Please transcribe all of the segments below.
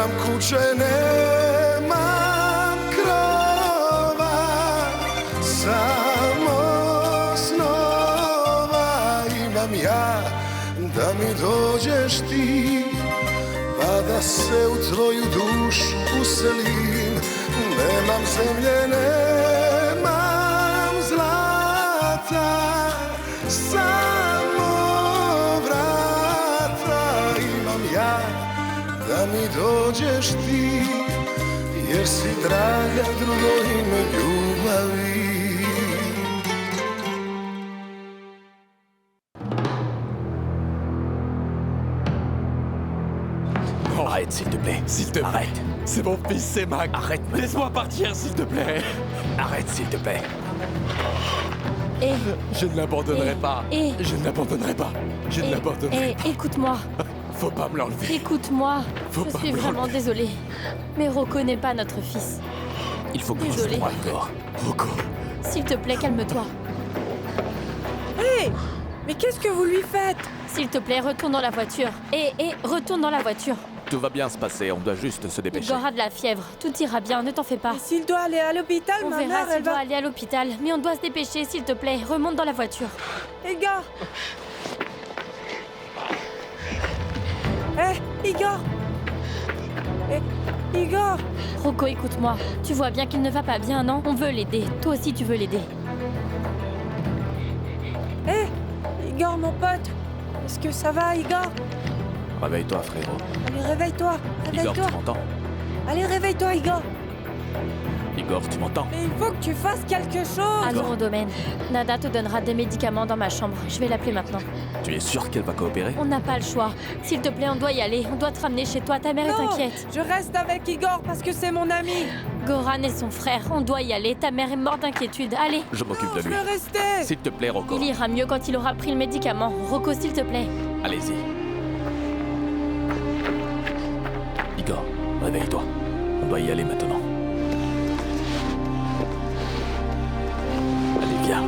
Nemam kuće, nemam krova, samo snova imam ja, da mi dođeš ti, pa da se u tvoju dušu uselim. Nemam zemlje, nemam zlata, samo vrata imam ja, da mi dođeš ti, jer si draga drugo ime ljubavi. Arrête, s'il te plaît. S'il te plaît. Arrête. C'est mon fils, c'est Mac. Arrête. Laisse-moi partir, s'il te plaît. Arrête, s'il te plaît. Et Je ne l'abandonnerai pas. Je ne l'abandonnerai pas. Je ne l'abandonnerai pas. écoute-moi, Faut pas me l'enlever. écoute-moi. Faut Je pas suis me vraiment l'enlever. désolée. Mais Rocco n'est pas notre fils. Il faut que tu Désolée. sois encore. Rocco. S'il te plaît, calme-toi. Hé! Mais qu'est-ce que vous lui faites? S'il te plaît, retourne dans la voiture. Et retourne dans la voiture. Tout va bien se passer, on doit juste se dépêcher. Il aura de la fièvre. Tout ira bien, ne t'en fais pas. Et s'il doit aller à l'hôpital, On ma verra mère, s'il elle doit va... aller à l'hôpital. Mais on doit se dépêcher, s'il te plaît. Remonte dans la voiture. Igor! Hé, Igor! Igor! Rocco, écoute-moi. Tu vois bien qu'il ne va pas bien, non? On veut l'aider. Toi aussi, tu veux l'aider. Hé, Igor, mon pote! Est-ce que ça va, Igor? Réveille-toi, frérot. Allez, réveille-toi! Igor, Réveille-toi! tu m'entends? Allez, réveille-toi, Igor! Igor, tu m'entends? Mais il faut que tu fasses quelque chose! Allons au domaine. Nada te donnera des médicaments dans ma chambre. Je vais l'appeler maintenant. Tu es sûr qu'elle va coopérer? On n'a pas le choix. S'il te plaît, on doit y aller. On doit te ramener chez toi. Ta mère est Non, inquiète. je reste avec Igor parce que c'est mon ami! Goran est son frère. On doit y aller. Ta mère est morte d'inquiétude. Allez. Je m'occupe de Je lui. veux rester! S'il te plaît, Rocco. Il ira mieux quand il aura pris le médicament. Rocco, s'il te plaît. Allez-y. Igor, réveille-toi. On doit y aller maintenant. Allez, viens.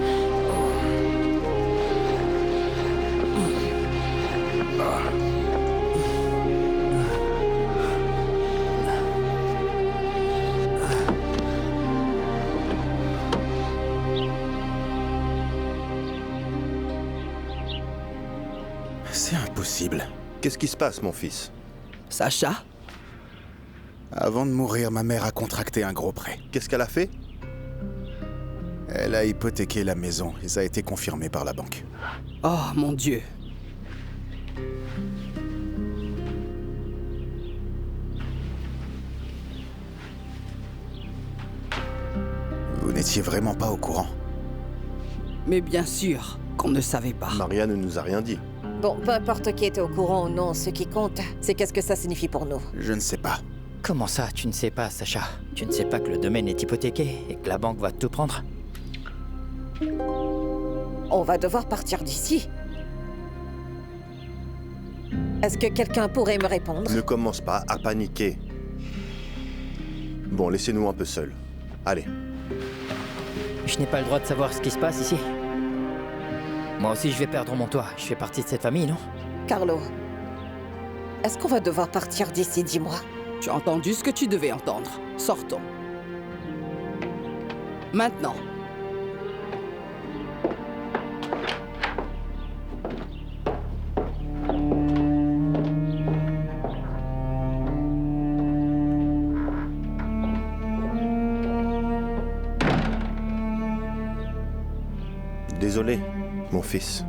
C'est impossible. Qu'est-ce qui se passe, mon fils? Sacha? Avant de mourir, ma mère a contracté un gros prêt. Qu'est-ce qu'elle a fait? Elle a hypothéqué la maison et ça a été confirmé par la banque. Oh mon Dieu. Vous n'étiez vraiment pas au courant? Mais bien sûr qu'on ne savait pas. Maria ne nous a rien dit. Bon, peu importe qui était au courant ou non, ce qui compte, c'est qu'est-ce que ça signifie pour nous. Je ne sais pas. Comment ça, tu ne sais pas, Sacha? Tu ne sais pas que le domaine est hypothéqué et que la banque va tout prendre? On va devoir partir d'ici. Est-ce que quelqu'un pourrait me répondre? Ne commence pas à paniquer. Bon, laissez-nous un peu seuls. Allez. Je n'ai pas le droit de savoir ce qui se passe ici. Moi aussi, je vais perdre mon toit. Je fais partie de cette famille, non? Carlo, est-ce qu'on va devoir partir d'ici, dis-moi? Tu as entendu ce que tu devais entendre. Sortons. Maintenant. Désolé, mon fils.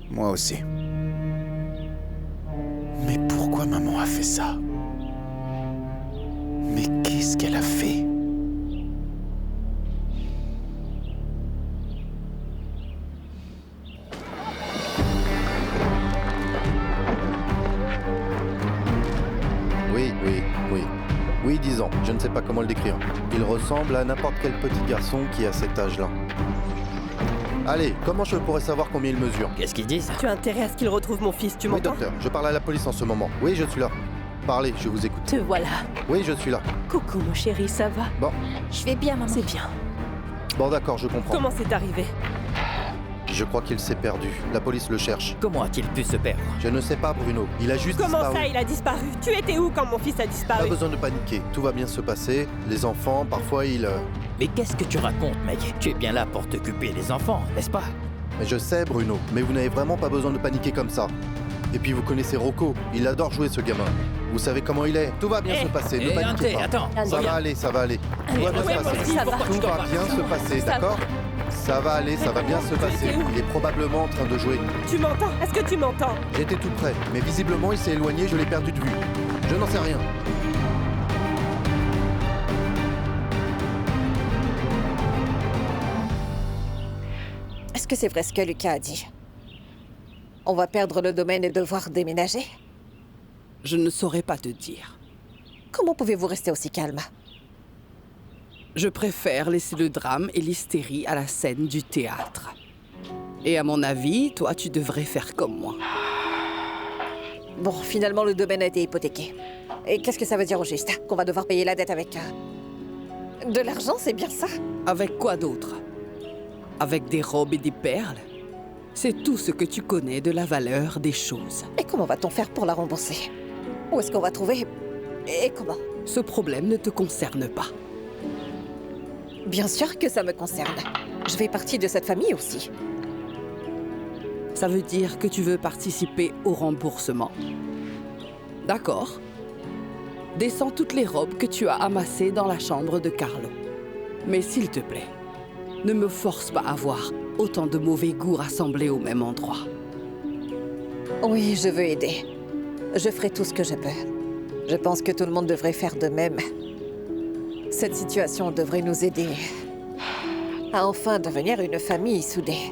Moi aussi. Mais pourquoi maman a fait ça? Mais qu'est-ce qu'elle a fait? Oui, 10 ans. Je ne sais pas comment le décrire. Il ressemble à n'importe quel petit garçon qui a cet âge-là. Allez, comment je pourrais savoir combien il mesure? Qu'est-ce qu'ils disent? Tu as intérêt à ce qu'il retrouve mon fils, tu Oui, m'entends? docteur, je parle à la police en ce moment. Oui, je suis là. Parlez, je vous écoute. Te voilà. Oui, je suis là. Coucou, mon chéri, ça va? Je vais bien, maman. C'est bien. Bon, d'accord, je comprends. Comment c'est arrivé? Je crois qu'il s'est perdu. La police le cherche. Comment a-t-il pu se perdre? Je ne sais pas, Bruno. Il a juste Comment disparu. ça, il a disparu? Tu étais où quand mon fils a Pas disparu? besoin de paniquer. Tout va bien se passer. Les enfants, parfois, ils... Mais qu'est-ce que tu racontes, mec? Tu es bien là pour t'occuper des enfants, n'est-ce pas? Mais je sais, Bruno. Mais vous n'avez vraiment pas besoin de paniquer comme ça. Et puis vous connaissez Rocco. Il adore jouer, ce gamin. Vous savez comment il est. Tout va bien se passer. Ne paniquez pas. Attends. Ça va aller, ça va aller. Tout va bien se passer. ça va. Tout va bien se passer, d'accord? Ça va aller, ça va bien se passer. Il est probablement en train de jouer. Tu m'entends? Est-ce que tu m'entends? J'étais tout près, mais visiblement il s'est éloigné, je l'ai perdu de vue. Je n'en sais rien. Est-ce que c'est vrai ce que Lucas a dit? On va perdre le domaine et devoir déménager? Je ne saurais pas te dire. Comment pouvez-vous rester aussi calme? Je préfère laisser le drame et l'hystérie à la scène du théâtre. Et à mon avis, toi, tu devrais faire comme moi. Bon, finalement, le domaine a été hypothéqué. Et qu'est-ce que ça veut dire au juste? Qu'on va devoir payer la dette avec... de l'argent, c'est bien ça? Avec quoi d'autre? Avec des robes et des perles? C'est tout ce que tu connais de la valeur des choses. Et comment va-t-on faire pour la rembourser? Où est-ce qu'on va trouver... et comment? Ce problème ne te concerne pas. Bien sûr que ça me concerne. Je fais partie de cette famille aussi. Ça veut dire que tu veux participer au remboursement. D'accord. Descends toutes les robes que tu as amassées dans la chambre de Carlo. Mais s'il te plaît, ne me force pas à voir autant de mauvais goûts rassemblés au même endroit. Oui, je veux aider. Je ferai tout ce que je peux. Je pense que tout le monde devrait faire de même. Cette situation devrait nous aider à enfin devenir une famille soudée.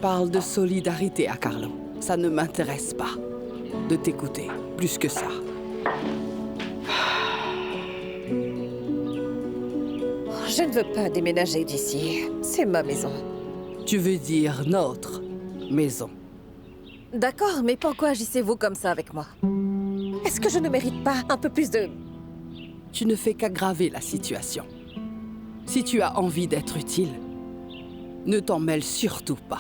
Parle de solidarité à Carlo. Ça ne m'intéresse pas de t'écouter plus que ça. Je ne veux pas déménager d'ici. C'est ma maison. Tu veux dire notre maison. D'accord, mais pourquoi agissez-vous comme ça avec moi? Est-ce que je ne mérite pas un peu plus de... Tu ne fais qu'aggraver la situation. Si tu as envie d'être utile, ne t'en mêle surtout pas.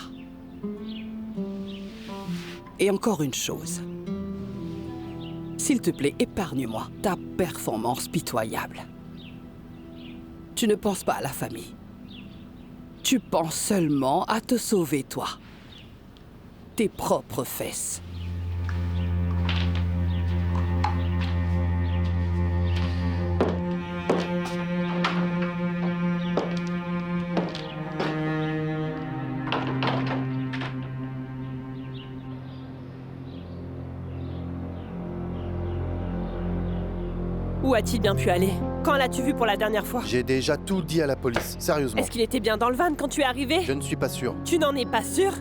Et encore une chose. S'il te plaît, épargne-moi ta performance pitoyable. Tu ne penses pas à la famille. Tu penses seulement à te sauver toi. Tes propres fesses. Où a-t-il bien pu aller? Quand l'as-tu vu pour la dernière fois? J'ai déjà tout dit à la police, sérieusement. Est-ce qu'il était bien dans le van quand tu es arrivé? Je ne suis pas sûr. Tu n'en es pas sûr?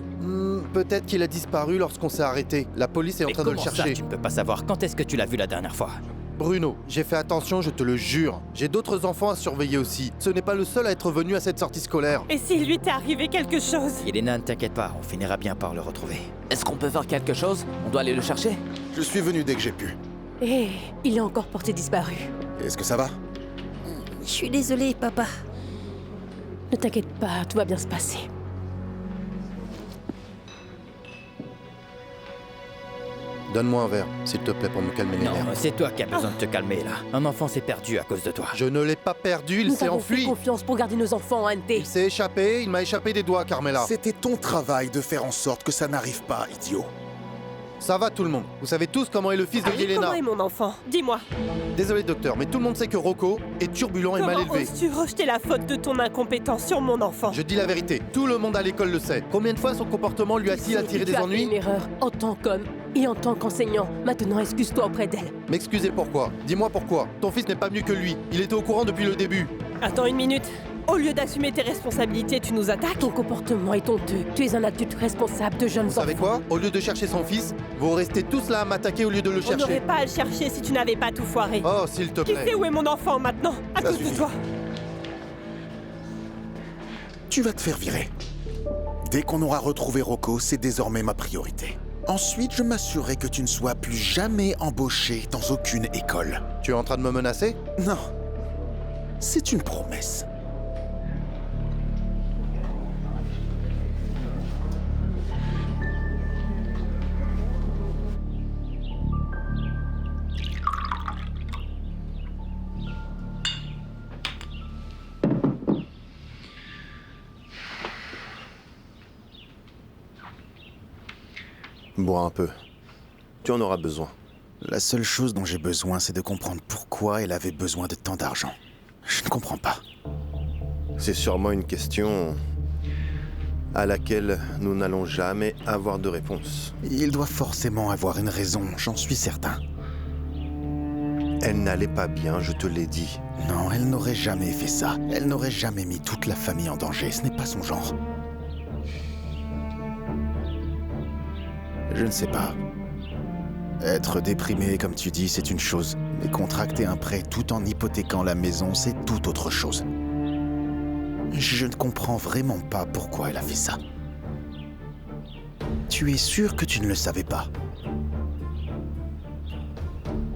Peut-être qu'il a disparu lorsqu'on s'est arrêté. La police est en train de le Comment ça, chercher. tu ne peux pas savoir quand est-ce que tu l'as vu la dernière fois? Bruno, j'ai fait attention, je te le jure. J'ai d'autres enfants à surveiller aussi. Ce n'est pas le seul à être venu à cette sortie scolaire. Et s'il lui t'est arrivé quelque chose? Elena, ne t'inquiète pas, on finira bien par le retrouver. Est-ce qu'on peut faire quelque chose? On doit aller le chercher? Je suis venu dès que j'ai pu. Hé, il est encore porté disparu. Est-ce que ça va? Je suis désolée, papa. Ne t'inquiète pas, tout va bien se passer. Donne-moi un verre, s'il te plaît, pour me calmer les Non, nerfs. c'est toi qui as besoin de te calmer, là. Un enfant s'est perdu à cause de toi. Je ne l'ai pas perdu, il Nous s'est t'avons fait enfui. confiance pour garder nos enfants, Ante. Il s'est échappé, il m'a échappé des doigts, Carmela. C'était ton travail de faire en sorte que ça n'arrive pas, idiot. Ça va tout le monde. Vous savez tous comment est le fils de Ah oui, Yelena. comment est mon enfant? Dis-moi. Désolé docteur, mais tout le monde sait que Rocco est turbulent et mal Comment élevé. oses-tu rejeter la faute de ton incompétence sur mon enfant? Je dis la vérité, tout le monde à l'école le sait. Combien de fois son comportement lui a-t-il attiré des Tu as fait ennuis? une erreur en tant qu'homme et en tant qu'enseignant. Maintenant, excuse-toi auprès d'elle. M'excuser pourquoi? Dis-moi pourquoi. Ton fils n'est pas mieux que lui. Il était au courant depuis le début. Attends une minute. Au lieu d'assumer tes responsabilités, tu nous attaques? Ton comportement est honteux. Tu es un adulte responsable de jeunes Vous savez enfants. quoi? Au lieu de chercher son fils, vous restez tous là à m'attaquer au lieu de le On n'aurait chercher. pas à le chercher si tu n'avais pas tout foiré. Oh, s'il te Qui plaît. sait où est mon enfant maintenant? À Ça cause de suffit. toi. Tu vas te faire virer. Dès qu'on aura retrouvé Rocco, c'est désormais ma priorité. Ensuite, je m'assurerai que tu ne sois plus jamais embauché dans aucune école. Tu es en train de me menacer? Non. C'est une promesse. Bois un peu. Tu en auras besoin. La seule chose dont j'ai besoin, c'est de comprendre pourquoi elle avait besoin de tant d'argent. Je ne comprends pas. C'est sûrement une question à laquelle nous n'allons jamais avoir de réponse. Il doit forcément avoir une raison, j'en suis certain. Elle n'allait pas bien, je te l'ai dit. Non, elle n'aurait jamais fait ça. Elle n'aurait jamais mis toute la famille en danger, ce n'est pas son genre. Je ne sais pas. Être déprimé, comme tu dis, c'est une chose. Mais contracter un prêt tout en hypothéquant la maison, c'est tout autre chose. Je ne comprends vraiment pas pourquoi elle a fait ça. Tu es sûr que tu ne le savais pas?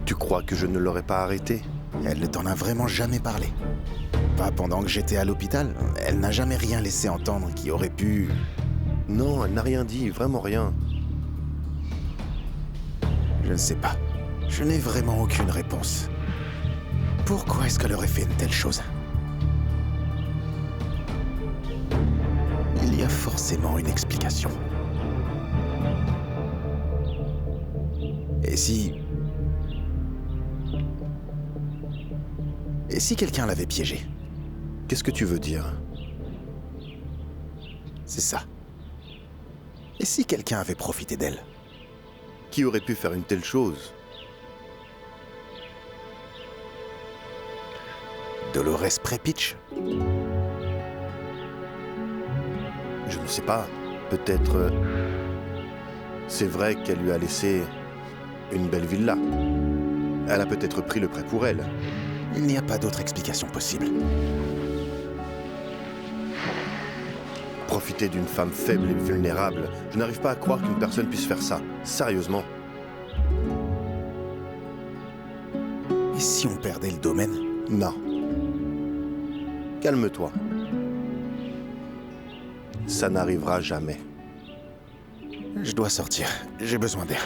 Tu crois que je ne l'aurais pas arrêté? Elle ne t'en a vraiment jamais parlé. Pas pendant que j'étais à l'hôpital. Elle n'a jamais rien laissé entendre qui aurait pu... Non, elle n'a rien dit, vraiment rien. Je ne sais pas. Je n'ai vraiment aucune réponse. Pourquoi est-ce qu'elle aurait fait une telle chose? Il y a forcément une explication. Et si quelqu'un l'avait piégée? Qu'est-ce que tu veux dire? C'est ça. Et si quelqu'un avait profité d'elle? Qui aurait pu faire une telle chose? Dolores Prepitch? Je ne sais pas. Peut-être... c'est vrai qu'elle lui a laissé une belle villa. Elle a peut-être pris le prêt pour elle. Il n'y a pas d'autre explication possible. Profiter d'une femme faible et vulnérable, je n'arrive pas à croire qu'une personne puisse faire ça. Sérieusement. Et si on perdait le domaine? Non. Calme-toi. Ça n'arrivera jamais. Je dois sortir. J'ai besoin d'air.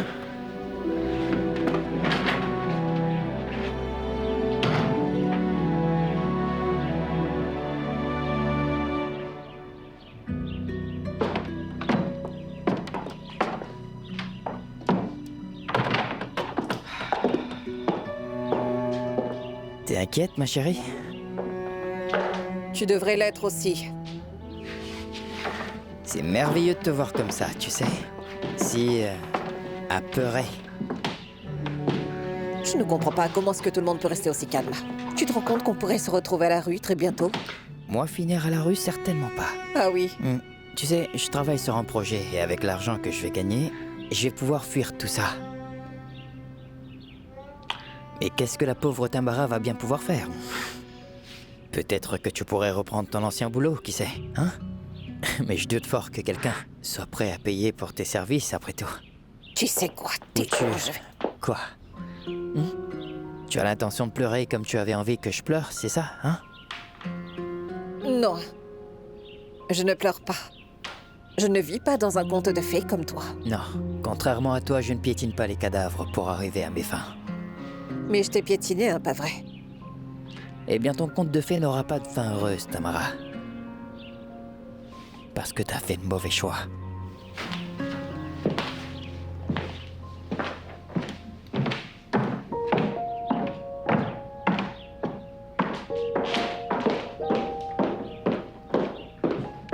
T'es inquiète, ma chérie? Tu devrais l'être aussi. C'est merveilleux de te voir comme ça, tu sais. Si... apeuré. Je ne comprends pas comment est-ce que tout le monde peut rester aussi calme. Tu te rends compte qu'on pourrait se retrouver à la rue très bientôt? Moi, finir à la rue, certainement pas. Ah oui. Tu sais, je travaille sur un projet et avec l'argent que je vais gagner, je vais pouvoir fuir tout ça. Et qu'est-ce que la pauvre Tambara va bien pouvoir faire? Peut-être que tu pourrais reprendre ton ancien boulot, qui sait, hein? Mais je doute fort que quelqu'un soit prêt à payer pour tes services, après tout. Tu sais quoi? Tais-toi. Quoi? Tu as l'intention de pleurer comme tu avais envie que je pleure, c'est ça, hein? Non. Je ne pleure pas. Je ne vis pas dans un conte de fées comme toi. Non. Contrairement à toi, je ne piétine pas les cadavres pour arriver à mes fins. Mais je t'ai piétiné, hein, pas vrai? Eh bien, ton conte de fées n'aura pas de fin heureuse, Tamara. Parce que t'as fait le mauvais choix.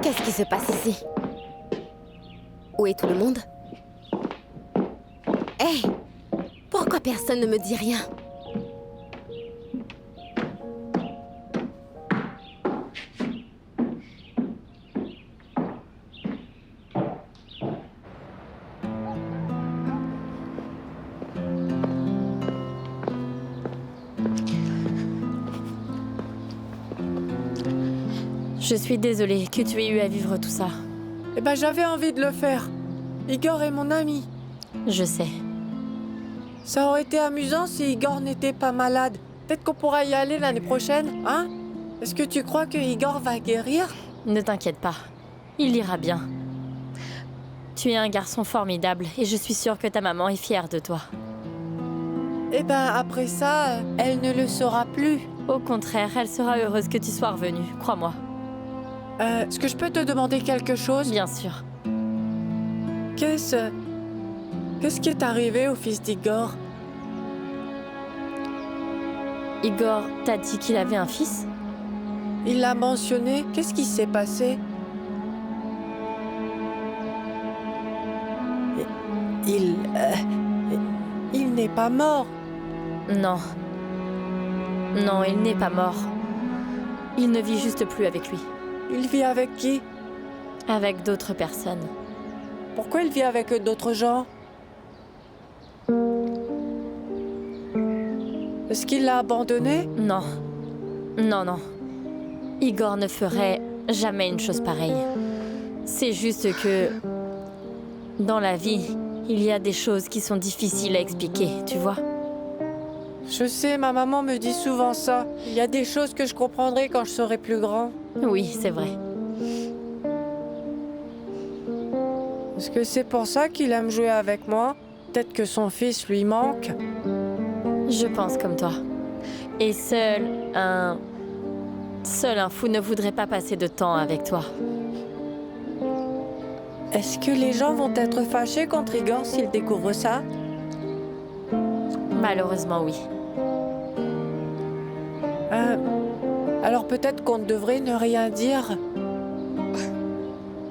Qu'est-ce qui se passe ici? Où est tout le monde? Hé! Pourquoi personne ne me dit rien? Je suis désolée que tu aies eu à vivre tout ça. Eh ben, j'avais envie de le faire. Igor est mon ami. Je sais. Ça aurait été amusant si Igor n'était pas malade. Peut-être qu'on pourra y aller l'année prochaine, hein? Est-ce que tu crois que Igor va guérir? Ne t'inquiète pas. Il ira bien. Tu es un garçon formidable et je suis sûre que ta maman est fière de toi. Eh ben, après ça, elle ne le saura plus. Au contraire, elle sera heureuse que tu sois revenu, crois-moi. Est-ce que je peux te demander quelque chose? Bien sûr. Qu'est-ce Qu'est-ce qui est arrivé au fils d'Igor? Igor t'a dit qu'il avait un fils? Il l'a mentionné. Qu'est-ce qui s'est passé? Il n'est pas mort. Non. Non, il n'est pas mort. Il ne vit juste plus avec lui. Il vit avec qui? Avec d'autres personnes. Pourquoi il vit avec d'autres gens? Est-ce qu'il l'a abandonné? Non. Non, non. Igor ne ferait jamais une chose pareille. C'est juste que... dans la vie, il y a des choses qui sont difficiles à expliquer, tu vois. Je sais, ma maman me dit souvent ça. Il y a des choses que je comprendrai quand je serai plus grand. Oui, c'est vrai. Est-ce que c'est pour ça qu'il aime jouer avec moi? Peut-être que son fils lui manque. Je pense comme toi. Et seul un fou ne voudrait pas passer de temps avec toi. Est-ce que les gens vont être fâchés contre Igor s'ils découvrent ça? Malheureusement, oui. Alors peut-être qu'on devrait ne rien dire.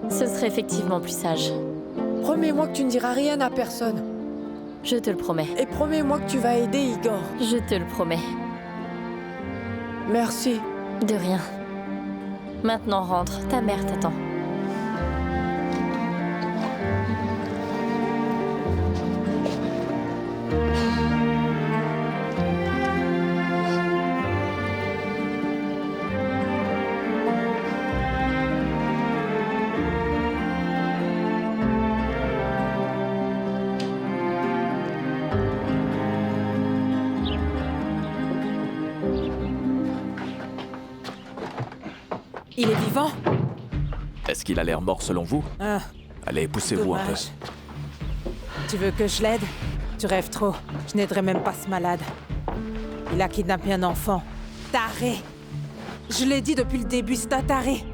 Ce serait effectivement plus sage. Promets-moi que tu ne diras rien à personne. Je te le promets. Et promets-moi que tu vas aider Igor. Je te le promets. Merci. De rien. Maintenant rentre, ta mère t'attend. Il est vivant? Est-ce qu'il a l'air mort selon vous? Allez, poussez-vous un peu. Tu veux que je l'aide? Tu rêves trop. Je n'aiderai même pas ce malade. Il a kidnappé un enfant. Taré! Je l'ai dit depuis le début, c'est un taré.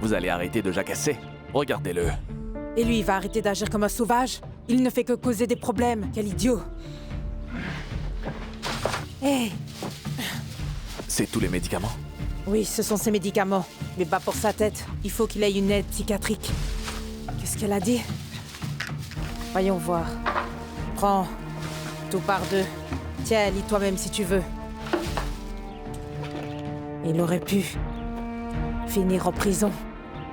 Vous allez arrêter de jacasser? Regardez-le. Et lui, il va arrêter d'agir comme un sauvage? Il ne fait que causer des problèmes. Quel idiot! Hé! C'est tous les médicaments? Oui, ce sont ses médicaments. Mais pas pour sa tête. Il faut qu'il ait une aide psychiatrique. Qu'est-ce qu'elle a dit? Voyons voir. Prends. Tout par deux. Tiens, lis toi-même si tu veux. Il aurait pu finir en prison.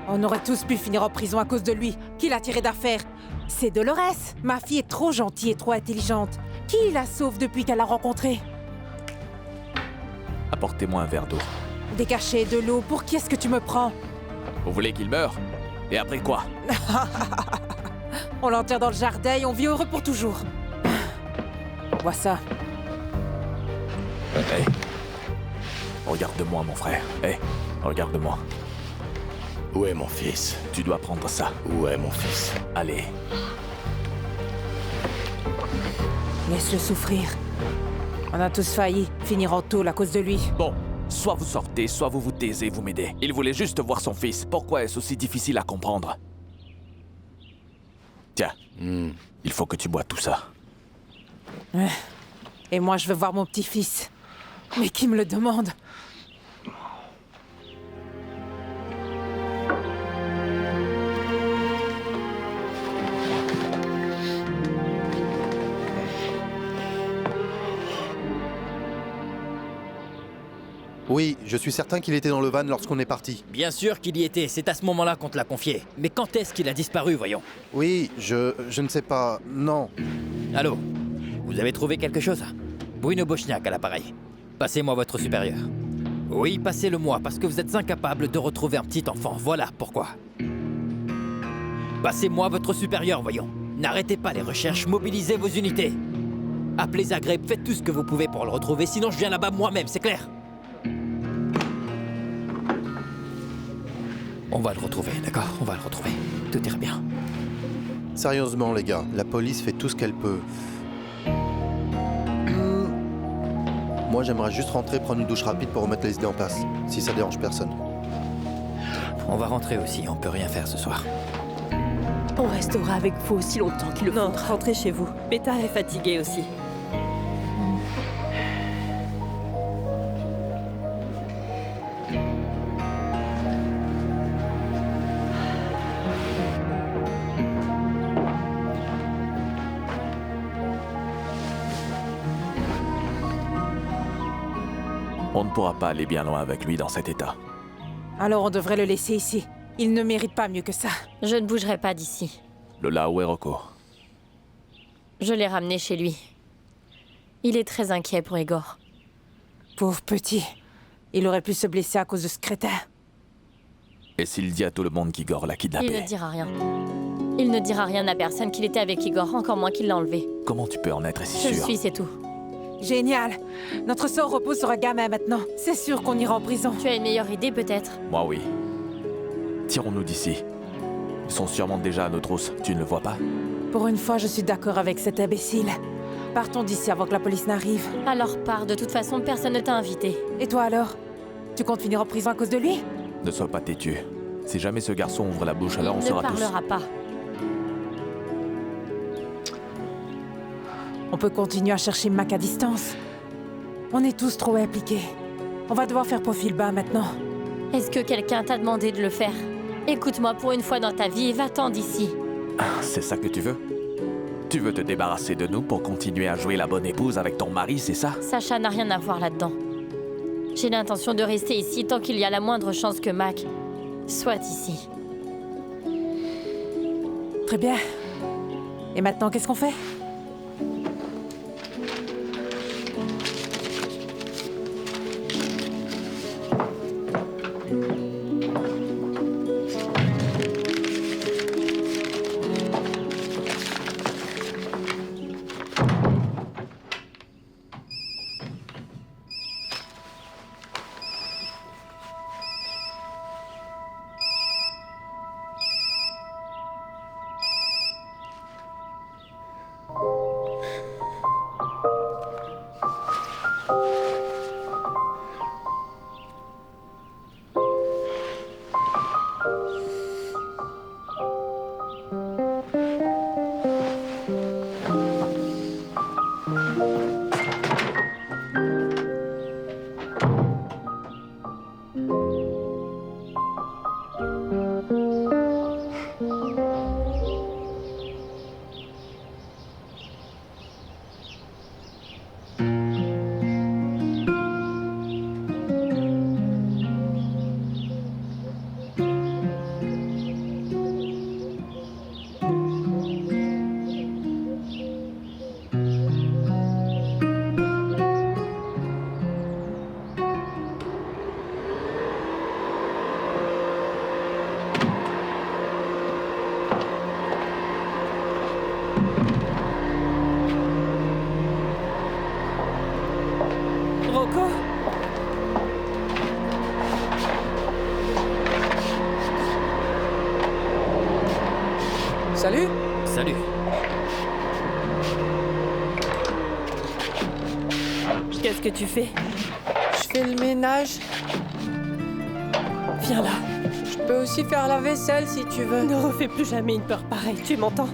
On aurait tous pu finir en prison à cause de lui. Qui l'a tiré d'affaire? C'est Dolores. Ma fille est trop gentille et trop intelligente. Qui la sauve depuis qu'elle l'a rencontrée? Apportez-moi un verre d'eau. Des cachets, de l'eau, pour qui est-ce que tu me prends? Vous voulez qu'il meure? Et après quoi? On l'enterre dans le jardin et on vit heureux pour toujours. Vois ça. Hey. Regarde-moi, mon frère. Hey, regarde-moi. Où est mon fils? Tu dois prendre ça. Où est mon fils? Allez. Laisse-le souffrir. On a tous failli finir en tôle à cause de lui. Bon. Soit vous sortez, soit vous vous taisez, vous m'aidez. Il voulait juste voir son fils. Pourquoi est-ce aussi difficile à comprendre? Tiens, il faut que tu bois tout ça. Et moi, je veux voir mon petit-fils. Mais qui me le demande? Oui, je suis certain qu'il était dans le van lorsqu'on est parti. Bien sûr qu'il y était, c'est à ce moment-là qu'on te l'a confié. Mais quand est-ce qu'il a disparu, voyons? Oui, je ne sais pas, non. Allô? Vous avez trouvé quelque chose? Bruno Bochniak à l'appareil. Passez-moi votre supérieur. Oui, passez-le-moi, parce que vous êtes incapable de retrouver un petit enfant, voilà pourquoi. Passez-moi votre supérieur, voyons. N'arrêtez pas les recherches, mobilisez vos unités. Appelez Zagreb, faites tout ce que vous pouvez pour le retrouver, sinon je viens là-bas moi-même, c'est clair? On va le retrouver, d'accord? On va le retrouver. Tout ira bien. Sérieusement, les gars, la police fait tout ce qu'elle peut. Moi, j'aimerais juste rentrer, prendre une douche rapide pour remettre les idées en place, si ça dérange personne. On va rentrer aussi, on peut rien faire ce soir. On restera avec vous aussi longtemps qu'il le faudra. Non, rentrez chez vous. Beta est fatiguée aussi. On ne pourra pas aller bien loin avec lui dans cet état. Alors on devrait le laisser ici. Il ne mérite pas mieux que ça. Je ne bougerai pas d'ici. Lola, où est Rocco? Je l'ai ramené chez lui. Il est très inquiet pour Igor. Pauvre petit. Il aurait pu se blesser à cause de ce crétin. Et s'il dit à tout le monde qu'Igor l'a kidnappé? Il ne dira rien. Il ne dira rien à personne qu'il était avec Igor, encore moins qu'il l'a enlevé. Comment tu peux en être si sûr? Je suis, c'est tout. Génial. Notre sort repose sur un gamin maintenant. C'est sûr qu'on ira en prison. Tu as une meilleure idée peut-être? Moi oui. Tirons-nous d'ici. Ils sont sûrement déjà à nos trousses, tu ne le vois pas? Pour une fois, je suis d'accord avec cet imbécile. Partons d'ici avant que la police n'arrive. Alors pars, de toute façon, personne ne t'a invité. Et toi alors? Tu comptes finir en prison à cause de lui? Ne sois pas têtu. Si jamais ce garçon ouvre la bouche, alors on sera tous... Il ne parlera pas. On peut continuer à chercher Mac à distance. On est tous trop impliqués. On va devoir faire profil bas maintenant. Est-ce que quelqu'un t'a demandé de le faire? Écoute-moi pour une fois dans ta vie et va-t'en d'ici. C'est ça que tu veux? Tu veux te débarrasser de nous pour continuer à jouer la bonne épouse avec ton mari, c'est ça? Sacha n'a rien à voir là-dedans. J'ai l'intention de rester ici tant qu'il y a la moindre chance que Mac soit ici. Très bien. Et maintenant, qu'est-ce qu'on fait? Salut. Salut. Qu'est-ce que tu fais? Je fais le ménage. Viens là. Je peux aussi faire la vaisselle si tu veux. Ne refais plus jamais une peur pareille, tu m'entends?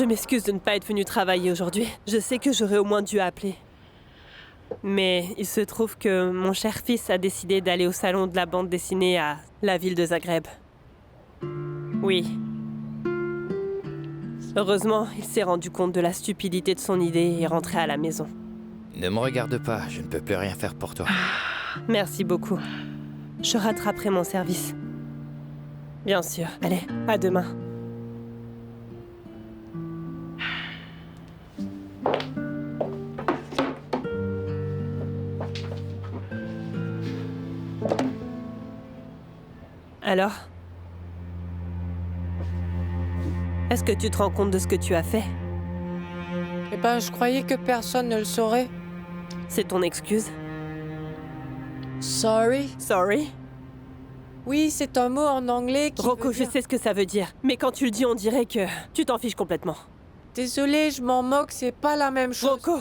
Je m'excuse de ne pas être venue travailler aujourd'hui. Je sais que j'aurais au moins dû appeler. Mais il se trouve que mon cher fils a décidé d'aller au salon de la bande dessinée à la ville de Zagreb. Oui. Heureusement, il s'est rendu compte de la stupidité de son idée et est rentré à la maison. Ne me regarde pas, je ne peux plus rien faire pour toi. Merci beaucoup. Je rattraperai mon service. Bien sûr. Allez, à demain. Alors? Est-ce que tu te rends compte de ce que tu as fait? Eh ben, je croyais que personne ne le saurait. C'est ton excuse? Sorry? Sorry? Oui, c'est un mot en anglais qui Rocco, veut dire... je sais ce que ça veut dire. Mais quand tu le dis, on dirait que tu t'en fiches complètement. Désolée, je m'en moque, c'est pas la même chose. Rocco!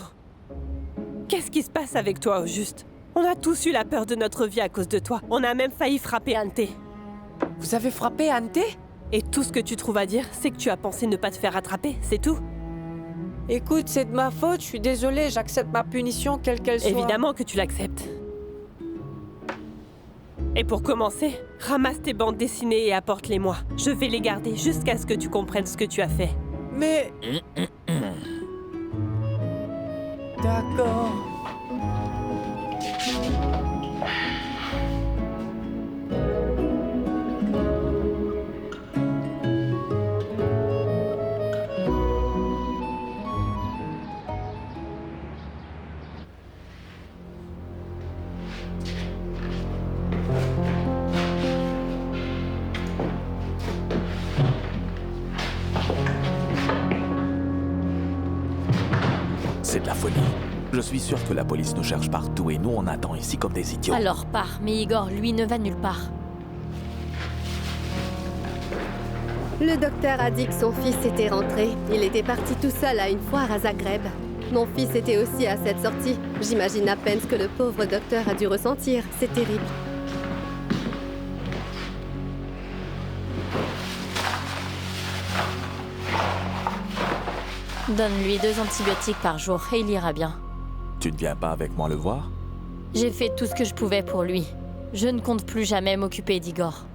Qu'est-ce qui se passe avec toi, au juste? On a tous eu la peur de notre vie à cause de toi. On a même failli frapper Ante. Vous avez frappé Ante? Et tout ce que tu trouves à dire, c'est que tu as pensé ne pas te faire attraper, c'est tout? Écoute, c'est de ma faute, je suis désolée, j'accepte ma punition, quelle qu'elle soit. Évidemment que tu l'acceptes. Et pour commencer, ramasse tes bandes dessinées et apporte-les-moi. Je vais les garder jusqu'à ce que tu comprennes ce que tu as fait. Mais... D'accord. C'est de la folie. Je suis sûr que la police nous cherche partout et nous on attend ici comme des idiots. Alors pars, mais Igor, lui, ne va nulle part. Le docteur a dit que son fils était rentré. Il était parti tout seul à une foire à Zagreb. Mon fils était aussi à cette sortie. J'imagine à peine ce que le pauvre docteur a dû ressentir. C'est terrible. Donne-lui 2 antibiotiques par jour et il ira bien. Tu ne viens pas avec moi le voir? J'ai fait tout ce que je pouvais pour lui. Je ne compte plus jamais m'occuper d'Igor.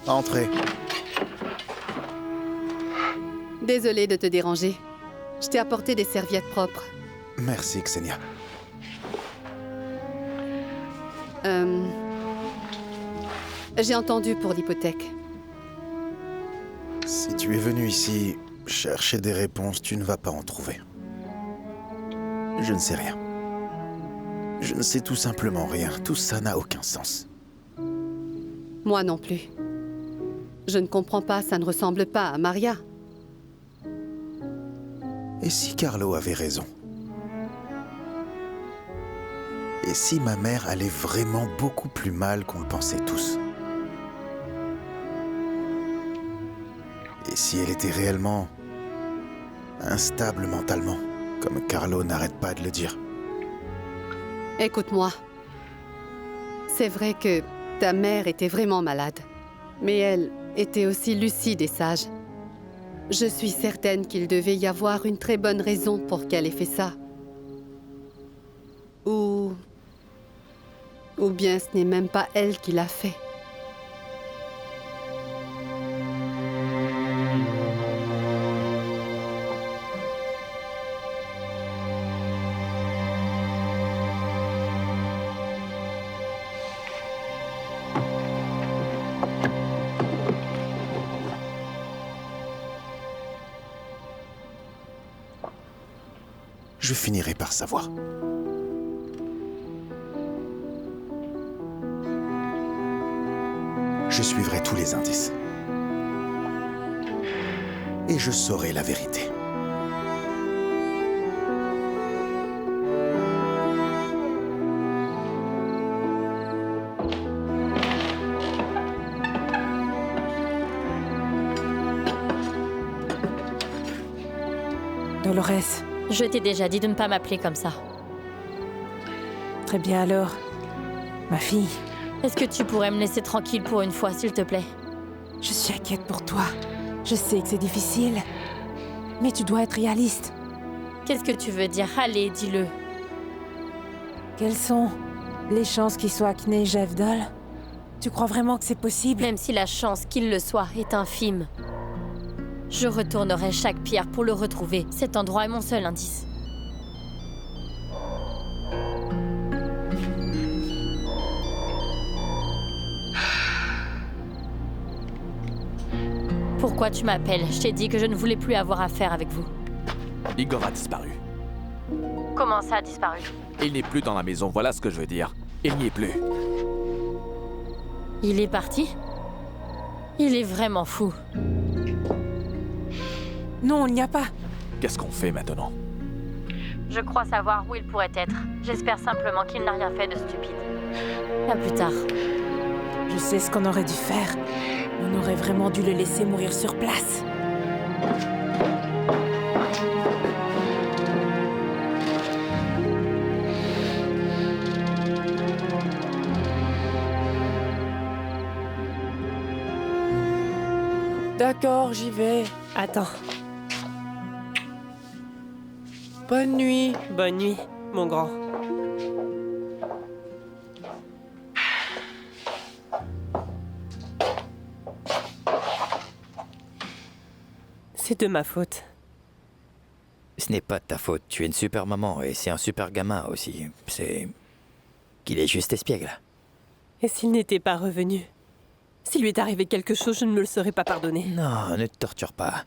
Entrez. Désolée de te déranger. Je t'ai apporté des serviettes propres. Merci, Xenia. J'ai entendu pour l'hypothèque. Si tu es venu ici chercher des réponses, tu ne vas pas en trouver. Je ne sais rien. Je ne sais tout simplement rien. Tout ça n'a aucun sens. Moi non plus. Je ne comprends pas, ça ne ressemble pas à Maria. Et si Carlo avait raison? Et si ma mère allait vraiment beaucoup plus mal qu'on le pensait tous? Et si elle était réellement instable mentalement, comme Carlo n'arrête pas de le dire? Écoute-moi. C'est vrai que ta mère était vraiment malade. Mais elle était aussi lucide et sage. Je suis certaine qu'il devait y avoir une très bonne raison pour qu'elle ait fait ça. Ou bien ce n'est même pas elle qui l'a fait. Je finirai par savoir. Je suivrai tous les indices. Et je saurai la vérité. Dolores. Je t'ai déjà dit de ne pas m'appeler comme ça. Très bien alors. Ma fille. Est-ce que tu pourrais me laisser tranquille pour une fois, s'il te plaît? Je suis inquiète pour toi. Je sais que c'est difficile. Mais tu dois être réaliste. Qu'est-ce que tu veux dire? Allez, dis-le. Quelles sont les chances qu'il soit Knej Jevdol? Tu crois vraiment que c'est possible? Même si la chance qu'il le soit est infime. Je retournerai chaque pierre pour le retrouver. Cet endroit est mon seul indice. Pourquoi tu m'appelles? Je t'ai dit que je ne voulais plus avoir affaire avec vous. Igor a disparu. Comment ça a disparu? Il n'est plus dans la maison, voilà ce que je veux dire. Il n'y est plus. Il est parti? Il est vraiment fou. Non, il n'y a pas. Qu'est-ce qu'on fait maintenant? Je crois savoir où il pourrait être. J'espère simplement qu'il n'a rien fait de stupide. À plus tard. Je sais ce qu'on aurait dû faire. On aurait vraiment dû le laisser mourir sur place. D'accord, j'y vais. Attends. Bonne nuit. Bonne nuit, mon grand. C'est de ma faute. Ce n'est pas de ta faute. Tu es une super maman et c'est un super gamin aussi. C'est qu'il est juste espiègle. Et s'il n'était pas revenu? S'il lui est arrivé quelque chose, je ne me le serais pas pardonné. Non, ne te torture pas.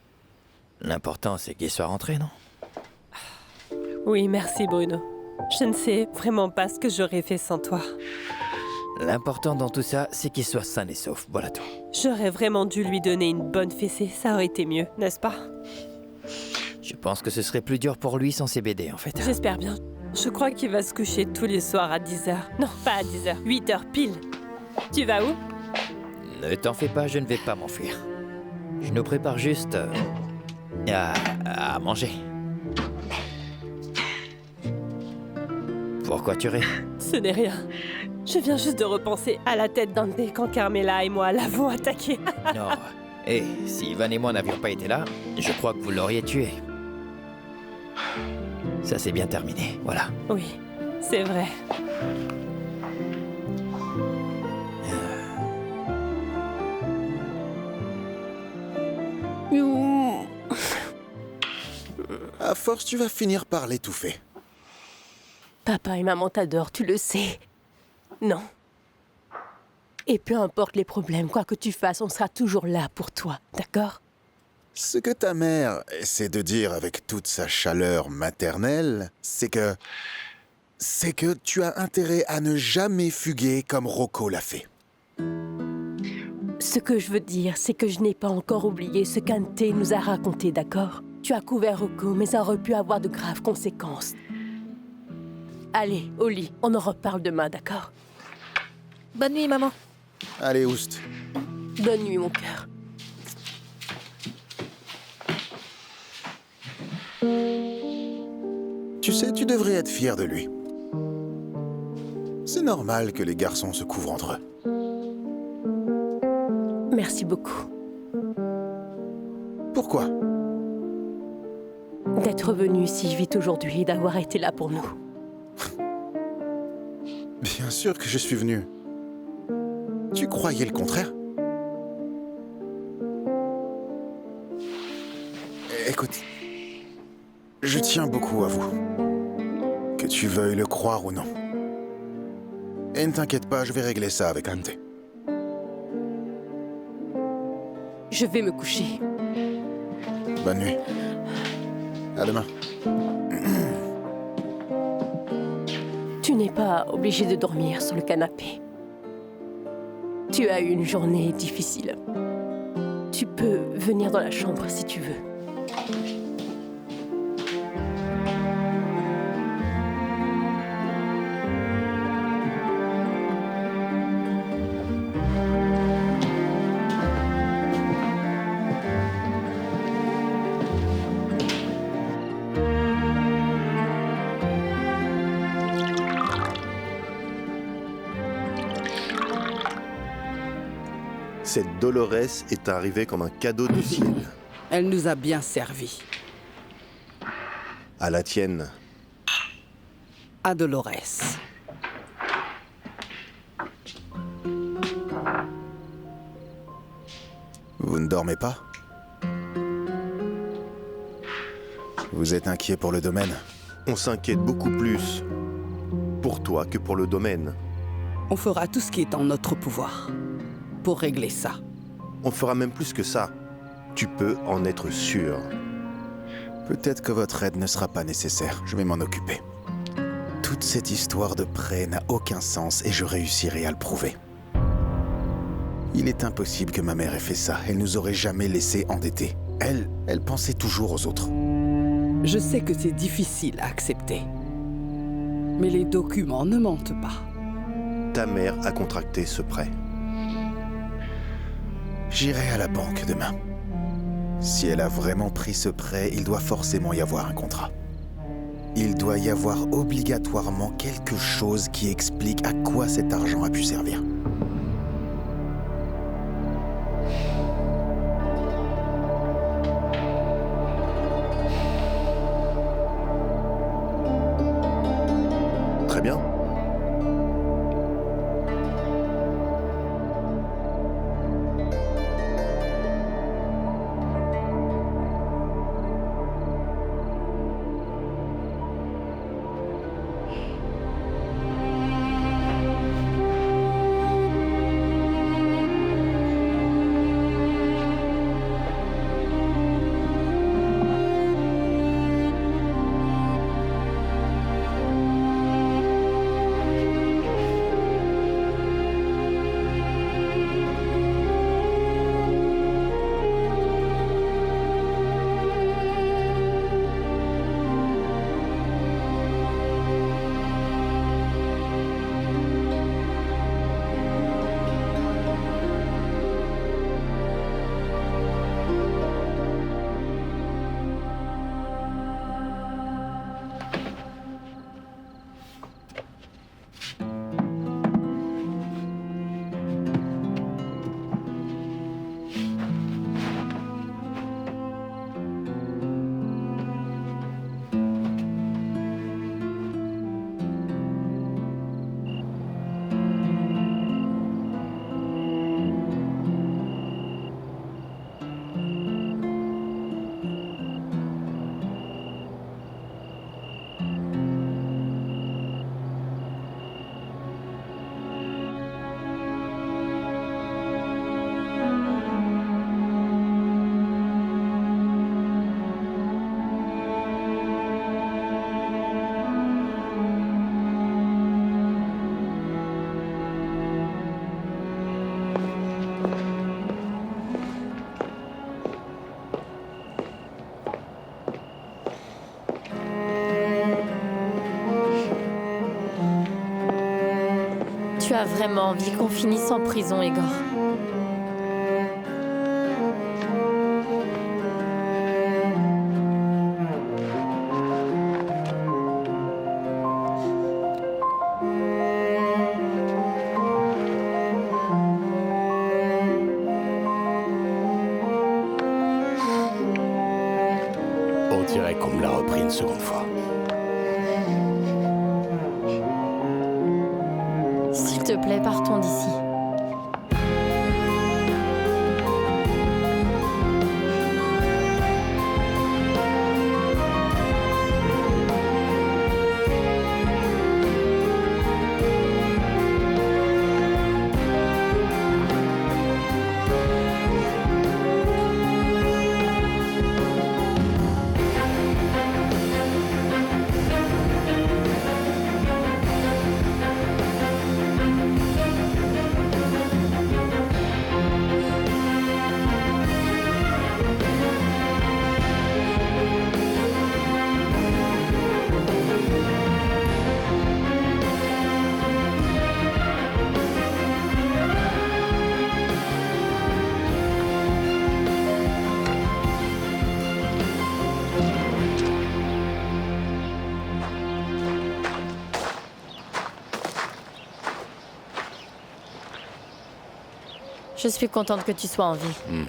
L'important, c'est qu'il soit rentré, non? Oui, merci Bruno. Je ne sais vraiment pas ce que j'aurais fait sans toi. L'important dans tout ça, c'est qu'il soit sain et sauf, voilà tout. J'aurais vraiment dû lui donner une bonne fessée, ça aurait été mieux, n'est-ce pas? Je pense que ce serait plus dur pour lui sans ses BD, en fait. J'espère bien. Je crois qu'il va se coucher tous les soirs à 10h. Non, pas à 10h, 8h pile. Tu vas où? Ne t'en fais pas, je ne vais pas m'enfuir. Je nous prépare juste à manger. Pourquoi tu ris? Ce n'est rien. Je viens juste de repenser à la tête d'Ante quand Carmela et moi l'avons attaqué. Non. Et si Ivan et moi n'avions pas été là, je crois que vous l'auriez tué. Ça s'est bien terminé, voilà. Oui, c'est vrai. À force, tu vas finir par l'étouffer. Papa et maman t'adorent, tu le sais. Non. Et peu importe les problèmes, quoi que tu fasses, on sera toujours là pour toi, d'accord? Ce que ta mère essaie de dire avec toute sa chaleur maternelle, c'est que tu as intérêt à ne jamais fuguer comme Rocco l'a fait. Ce que je veux dire, c'est que je n'ai pas encore oublié ce qu'Ante nous a raconté, d'accord? Tu as couvert Rocco, mais ça aurait pu avoir de graves conséquences. Allez, au lit, on en reparle demain, d'accord? Bonne nuit, maman. Allez, Oust. Bonne nuit, mon cœur. Tu sais, tu devrais être fier de lui. C'est normal que les garçons se couvrent entre eux. Merci beaucoup. Pourquoi? D'être venu si vite aujourd'hui et d'avoir été là pour nous. Bien sûr que je suis venu. Tu croyais le contraire? Écoute, je tiens beaucoup à vous. Que tu veuilles le croire ou non. Et ne t'inquiète pas, je vais régler ça avec Ante. Je vais me coucher. Bonne nuit. À demain. Tu n'es pas obligé de dormir sur le canapé. Tu as eu une journée difficile. Tu peux venir dans la chambre si tu veux. Cette Dolores est arrivée comme un cadeau du ciel. Elle nous a bien servi. À la tienne. À Dolores. Vous ne dormez pas? Vous êtes inquiet pour le domaine? On s'inquiète beaucoup plus pour toi que pour le domaine. On fera tout ce qui est en notre pouvoir pour régler ça. On fera même plus que ça. Tu peux en être sûr. Peut-être que votre aide ne sera pas nécessaire. Je vais m'en occuper. Toute cette histoire de prêt n'a aucun sens et je réussirai à le prouver. Il est impossible que ma mère ait fait ça. Elle nous aurait jamais laissé endettés. Elle pensait toujours aux autres. Je sais que c'est difficile à accepter. Mais les documents ne mentent pas. Ta mère a contracté ce prêt. J'irai à la banque demain. Si elle a vraiment pris ce prêt, il doit forcément y avoir un contrat. Il doit y avoir obligatoirement quelque chose qui explique à quoi cet argent a pu servir. Très bien. Tu as vraiment envie qu'on finisse en prison, Igor? On dirait qu'on me l'a repris une seconde fois. S'il te plaît, partons d'ici. Je suis contente que tu sois en vie.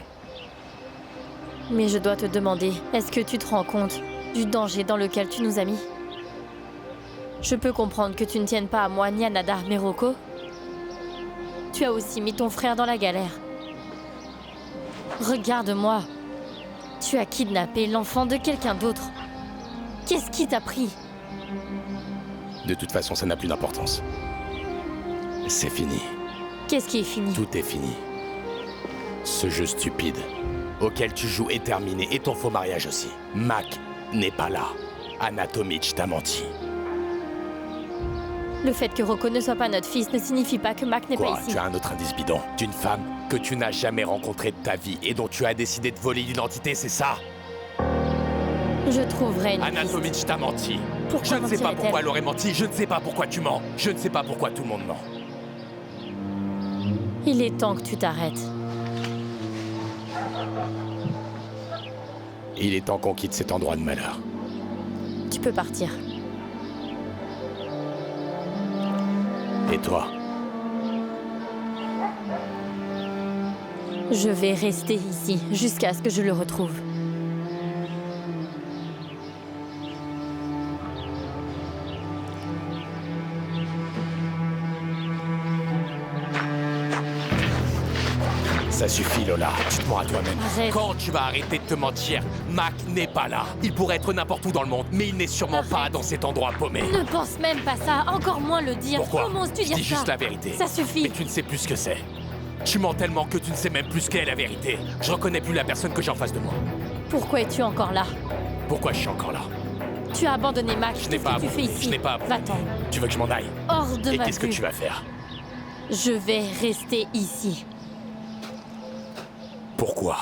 Mais je dois te demander, est-ce que tu te rends compte du danger dans lequel tu nous as mis? Je peux comprendre que tu ne tiennes pas à moi ni à Nada, mais Rocco, tu as aussi mis ton frère dans la galère. Regarde-moi. Tu as kidnappé l'enfant de quelqu'un d'autre. Qu'est-ce qui t'a pris? De toute façon, ça n'a plus d'importance. C'est fini. Qu'est-ce qui est fini? Tout est fini. Ce jeu stupide auquel tu joues est terminé et ton faux mariage aussi. Mac n'est pas là. Anna Tomic t'a menti. Le fait que Rocco ne soit pas notre fils ne signifie pas que Mac n'est pas ici. Tu as un autre indice bidon d'une femme que tu n'as jamais rencontrée de ta vie et dont tu as décidé de voler l'identité, c'est ça? Je trouverai une Anna piste. Tomic t'a menti. Pourquoi Je ne sais pas mentirait-elle? pourquoi elle aurait menti, je ne sais pas pourquoi tu mens, je ne sais pas pourquoi tout le monde ment. Il est temps que tu t'arrêtes. Il est temps qu'on quitte cet endroit de malheur. Tu peux partir. Et toi? Je vais rester ici jusqu'à ce que je le retrouve. Ça suffit, Lola. Tu te mens à toi-même. Arrête. Quand tu vas arrêter de te mentir, Mac n'est pas là. Il pourrait être n'importe où dans le monde, mais il n'est sûrement pas dans cet endroit paumé. Ne pense même pas ça, encore moins le dire. Pourquoi? Comment oses-tu Je dire dis ça? juste la vérité. Ça suffit. Mais tu ne sais plus ce que c'est. Tu mens tellement que tu ne sais même plus ce qu'est la vérité. Je reconnais plus la personne que j'ai en face de moi. Pourquoi es-tu encore là? Pourquoi je suis encore là? Tu as abandonné Mac. Je n'ai Qu'est-ce pas que tu fais abandonné, ici? je n'ai pas abandonné. Va-t'en. Tu veux que je m'en aille? Hors de Et ma qu'est-ce que vue. tu vas faire? Je vais rester ici. Pourquoi?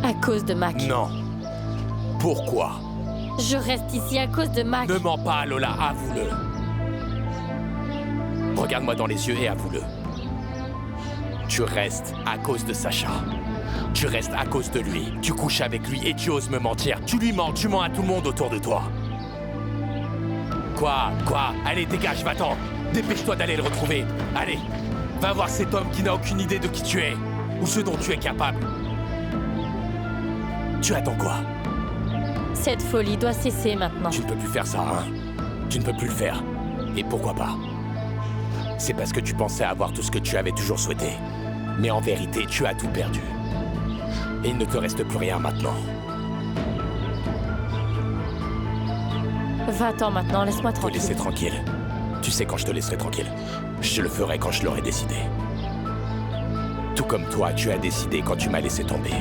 À cause de Mac. Non. Pourquoi? Je reste ici à cause de Mac. Ne mens pas, Lola, avoue-le. Regarde-moi dans les yeux et avoue-le. Tu restes à cause de Sacha. Tu restes à cause de lui. Tu couches avec lui et tu oses me mentir. Tu lui mens, tu mens à tout le monde autour de toi. Quoi? Allez, dégage, va-t'en. Dépêche-toi d'aller le retrouver. Allez, va voir cet homme qui n'a aucune idée de qui tu es. Ou ce dont tu es capable. Tu attends quoi? Cette folie doit cesser maintenant. Tu ne peux plus faire ça, hein? Tu ne peux plus le faire. Et pourquoi pas? C'est parce que tu pensais avoir tout ce que tu avais toujours souhaité. Mais en vérité, tu as tout perdu. Et il ne te reste plus rien maintenant. Va-t'en maintenant, laisse-moi Te tranquille. laisser tranquille. Tu sais quand je te laisserai tranquille. Je le ferai quand je l'aurai décidé. Tout comme toi, tu as décidé quand tu m'as laissé tomber.